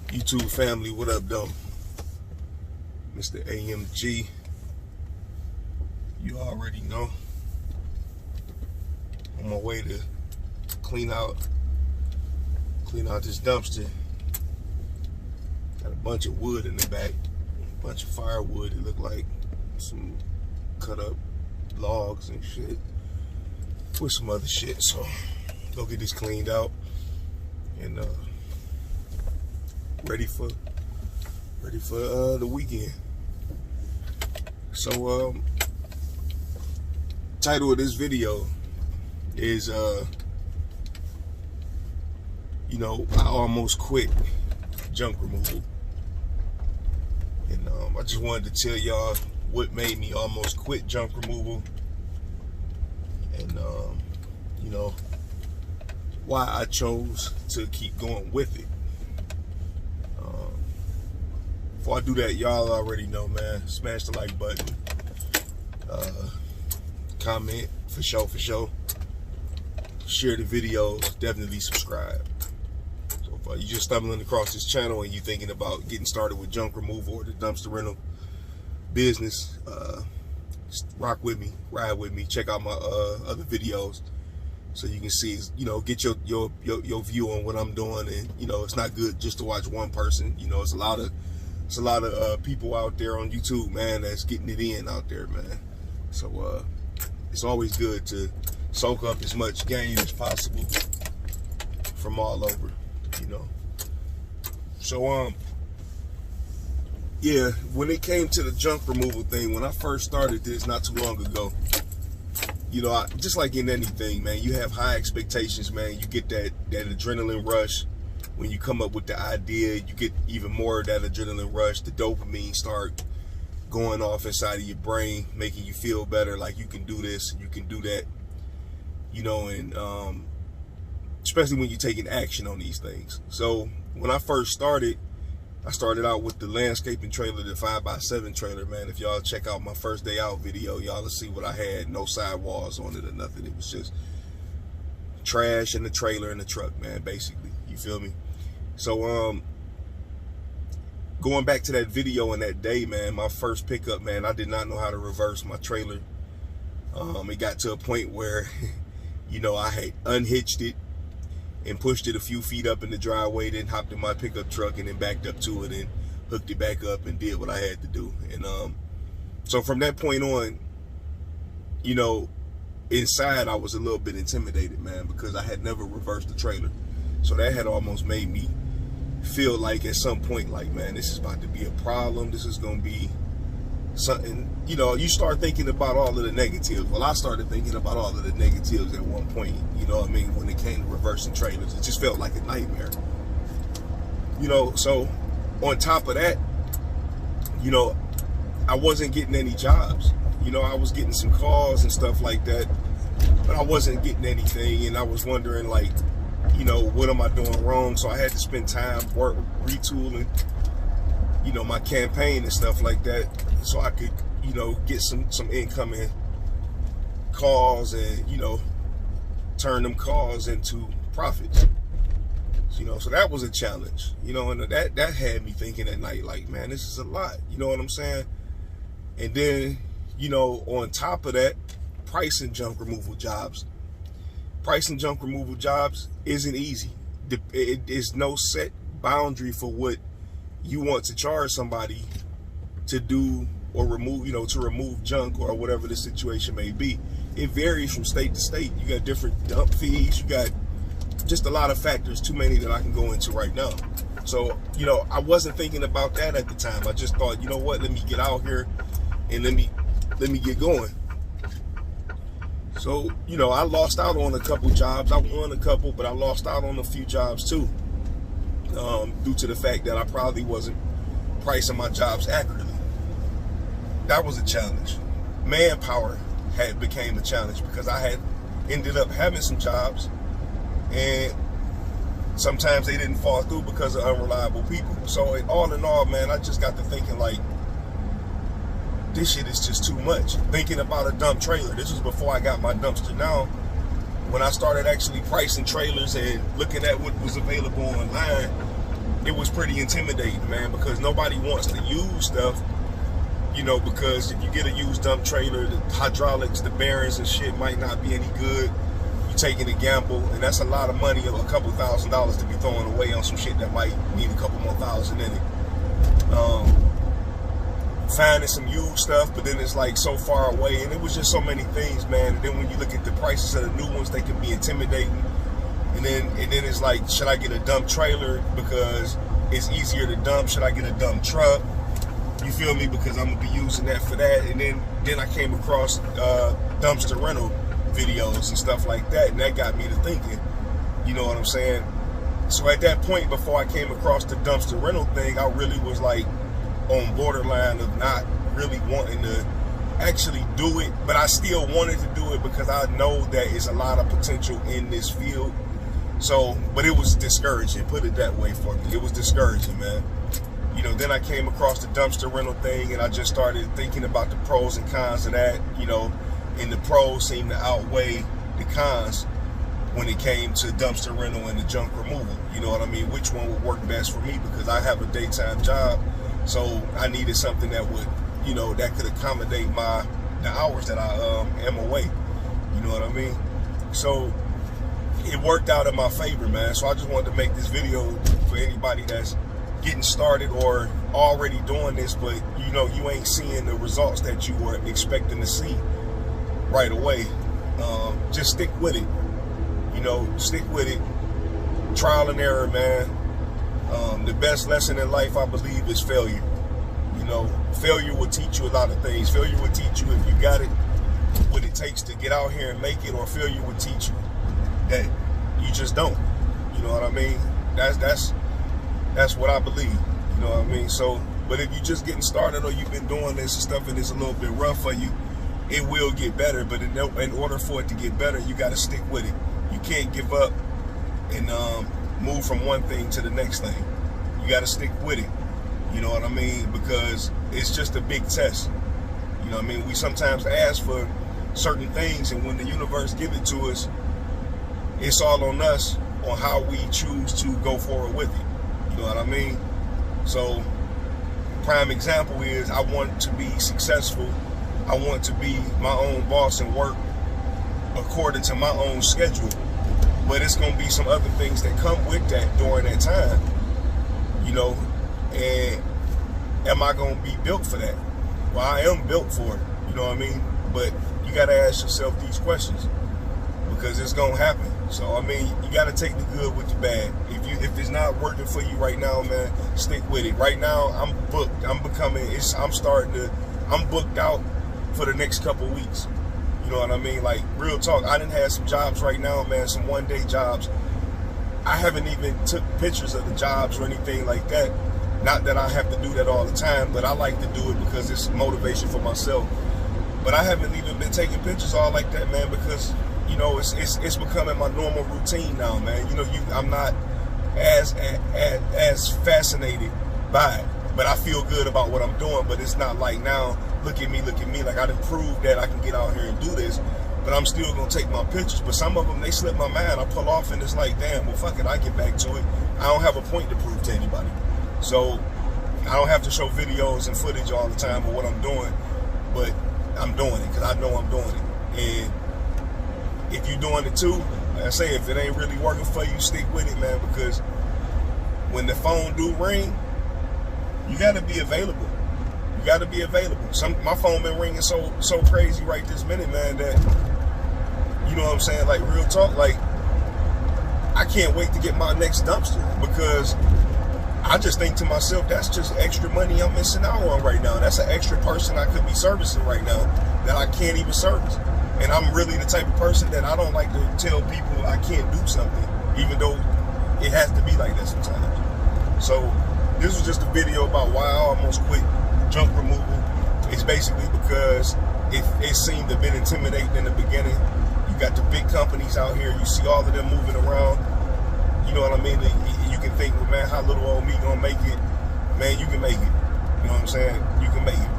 YouTube family, what up though? Mr. AMG, you already know. On my way to clean out this dumpster. Got a bunch of wood in the back, a bunch of firewood. It looked like some cut up logs and shit with some other shit. So go get this cleaned out and ready for the weekend. So title of this video is you know, I almost quit junk removal, and I just wanted to tell y'all what made me almost quit junk removal, and you know, why I chose to keep going with it. Before I do that, y'all already know, man, smash the like button, comment for sure, share the videos, definitely subscribe. So if you're just stumbling across this channel and you're thinking about getting started with junk removal or the dumpster rental business, rock with me, ride with me, check out my other videos so you can see, you know, get your view on what I'm doing. And you know, it's not good just to watch one person. You know, it's a lot of people out there on YouTube, man, that's getting it in out there, man. So it's always good to soak up as much game as possible from all over, you know. So yeah, when it came to the junk removal thing, when I first started this not too long ago, you know, just like in anything, man, you have high expectations, man. You get that adrenaline rush when you come up with the idea. You get even more of that adrenaline rush. The dopamine start going off inside of your brain, making you feel better, like you can do this, you can do that, you know. And especially when you're taking action on these things. So when I first started, I started out with the landscaping trailer, the 5x7 trailer, man. If y'all check out my first day out video, y'all will see what I had. No sidewalls on it or nothing. It was just trash in the trailer and the truck, man, basically. You feel me? So going back to that video in that day, man, my first pickup, man, I did not know how to reverse my trailer. It got to a point where, you know, I had unhitched it and pushed it a few feet up in the driveway, then hopped in my pickup truck and then backed up to it and hooked it back up and did what I had to do. And so from that point on, you know, inside I was a little bit intimidated, man, because I had never reversed the trailer. So that had almost made me feel like at some point, like, man, this is about to be a problem. This is going to be something, you know. You start thinking about all of the negatives. Well, I started thinking about all of the negatives at one point, you know what I mean, when it came to reversing trailers. It just felt like a nightmare, you know. So on top of that, you know, I wasn't getting any jobs. You know, I was getting some calls and stuff like that, but I wasn't getting anything. And I was wondering, like, you know, what am I doing wrong? So I had to spend time retooling, you know, my campaign and stuff like that, so I could, you know, get some incoming calls and, you know, turn them calls into profits. You know, so that was a challenge, you know, and that had me thinking at night, like, man, this is a lot, you know what I'm saying? And then, you know, on top of that, pricing junk removal jobs isn't easy. It is no set boundary for what you want to charge somebody to do or remove, you know, to remove junk or whatever the situation may be. It varies from state to state. You got different dump fees. You got just a lot of factors, too many that I can go into right now. So, you know, I wasn't thinking about that at the time. I just thought, you know what, let me get out here and let me get going. So, you know, I lost out on a couple jobs. I won a couple, but I lost out on a few jobs too, due to the fact that I probably wasn't pricing my jobs accurately. That was a challenge. Manpower became a challenge because I had ended up having some jobs, and sometimes they didn't fall through because of unreliable people. So all in all, man, I just got to thinking, like, this shit is just too much. Thinking about a dump trailer. This was before I got my dumpster. Now, when I started actually pricing trailers and looking at what was available online, it was pretty intimidating, man, because nobody wants to use stuff, you know, because if you get a used dump trailer, the hydraulics, the bearings and shit might not be any good. You're taking a gamble, and that's a lot of money, a couple $1,000s to be throwing away on some shit that might need a couple more thousand in it. Finding some used stuff, but then it's like so far away, and it was just so many things, man. And then when you look at the prices of the new ones, they can be intimidating. And then it's like, should I get a dump trailer because it's easier to dump? Should I get a dump truck? You feel me? Because I'm gonna be using that for that. And then I came across dumpster rental videos and stuff like that, and that got me to thinking. You know what I'm saying? So at that point, before I came across the dumpster rental thing, I really was like on borderline of not really wanting to actually do it, but I still wanted to do it because I know that it's a lot of potential in this field. So, but it was discouraging, put it that way for me. It was discouraging, man. You know, then I came across the dumpster rental thing, and I just started thinking about the pros and cons of that, you know, and the pros seemed to outweigh the cons when it came to dumpster rental and the junk removal. You know what I mean? Which one would work best for me, because I have a daytime job, so I needed something that would, you know, that could accommodate the hours that I am away. You know what I mean? So it worked out in my favor, man. So I just wanted to make this video for anybody that's getting started or already doing this, but you know, you ain't seeing the results that you were expecting to see right away. Just stick with it. You know, stick with it. Trial and error, man. The best lesson in life, I believe, is failure. You know, failure will teach you a lot of things. Failure will teach you if you got it, what it takes to get out here and make it, or failure will teach you that you just don't. You know what I mean? That's what I believe. You know what I mean? So, but if you're just getting started or you've been doing this and stuff and it's a little bit rough for you, it will get better. But in order for it to get better, you got to stick with it. You can't give up and move from one thing to the next thing. You got to stick with it. You know what I mean? Because it's just a big test. You know what I mean? We sometimes ask for certain things, and when the universe give it to us, it's all on us on how we choose to go forward with it. You know what I mean? So, prime example is, I want to be successful. I want to be my own boss and work according to my own schedule. But it's going to be some other things that come with that during that time. You know, and am I going to be built for that? Well, I am built for it. You know what I mean? But you got to ask yourself these questions, because it's going to happen. So, I mean, you got to take the good with the bad. If it's not working for you right now, man, stick with it. Right now, I'm booked. I'm booked out for the next couple weeks. You know what I mean? Like, real talk, I done had some jobs right now, man, some one-day jobs. I haven't even took pictures of the jobs or anything like that. Not that I have to do that all the time, but I like to do it because it's motivation for myself. But I haven't even been taking pictures all like that, man, because, you know, it's becoming my normal routine now, man. You know, I'm not as fascinated by it, but I feel good about what I'm doing. But it's not like, now, look at me, like I done proved that I can get out here and do this, but I'm still gonna take my pictures. But some of them, they slip my mind. I pull off and it's like, damn, well, fuck it, I get back to it. I don't have a point to prove to anybody. So I don't have to show videos and footage all the time of what I'm doing, but I'm doing it because I know I'm doing it. And if you're doing it too, like I say, if it ain't really working for you, stick with it, man, because when the phone do ring, you gotta be available. You gotta be available. My phone been ringing so crazy right this minute, man, that, you know what I'm saying, like, real talk, like, I can't wait to get my next dumpster, because I just think to myself, that's just extra money I'm missing out on right now. That's an extra person I could be servicing right now that I can't even service. And I'm really the type of person that I don't like to tell people I can't do something, even though it has to be like that sometimes. So this was just a video about why I almost quit junk removal. It's basically because it seemed to have been intimidating in the beginning. You got the big companies out here, you see all of them moving around. You know what I mean? You can think, well, man, how little old me gonna make it? Man, you can make it. You know what I'm saying? You can make it.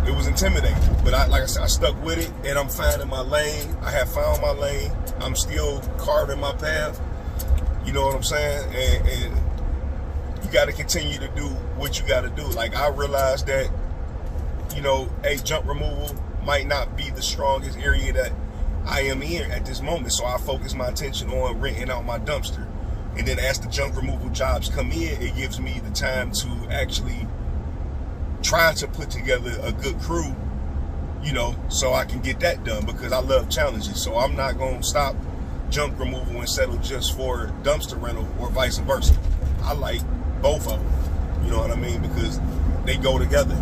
It was intimidating, but like I said, I stuck with it, and I'm finding my lane. I have found my lane. I'm still carving my path. You know what I'm saying? And you got to continue to do what you got to do. Like, I realized that, you know, junk removal might not be the strongest area that I am in at this moment. So I focus my attention on renting out my dumpster. And then as the junk removal jobs come in, it gives me the time to actually try to put together a good crew, you know, so I can get that done, because I love challenges. So I'm not going to stop junk removal and settle just for dumpster rental or vice versa. I like both of them, you know what I mean, because they go together,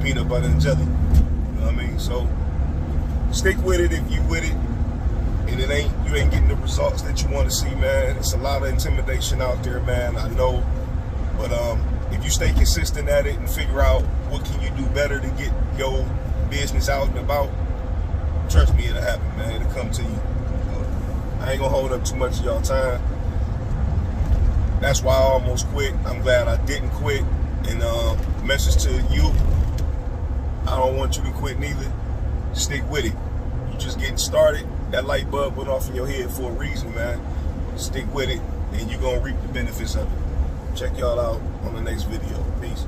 peanut butter and jelly, you know what I mean? So stick with it if you with it, and you ain't getting the results that you want to see, man. It's a lot of intimidation out there, man, I know, but if you stay consistent at it and figure out what can you do better to get your business out and about, trust me, it'll happen, man. It'll come to you. I ain't gonna hold up too much of y'all time. That's why I almost quit. I'm glad I didn't quit. And message to you, I don't want you to quit neither. Stick with it. You just getting started. That light bulb went off in your head for a reason, man. Stick with it, and you're gonna reap the benefits of it. Check y'all out on the next video. Peace.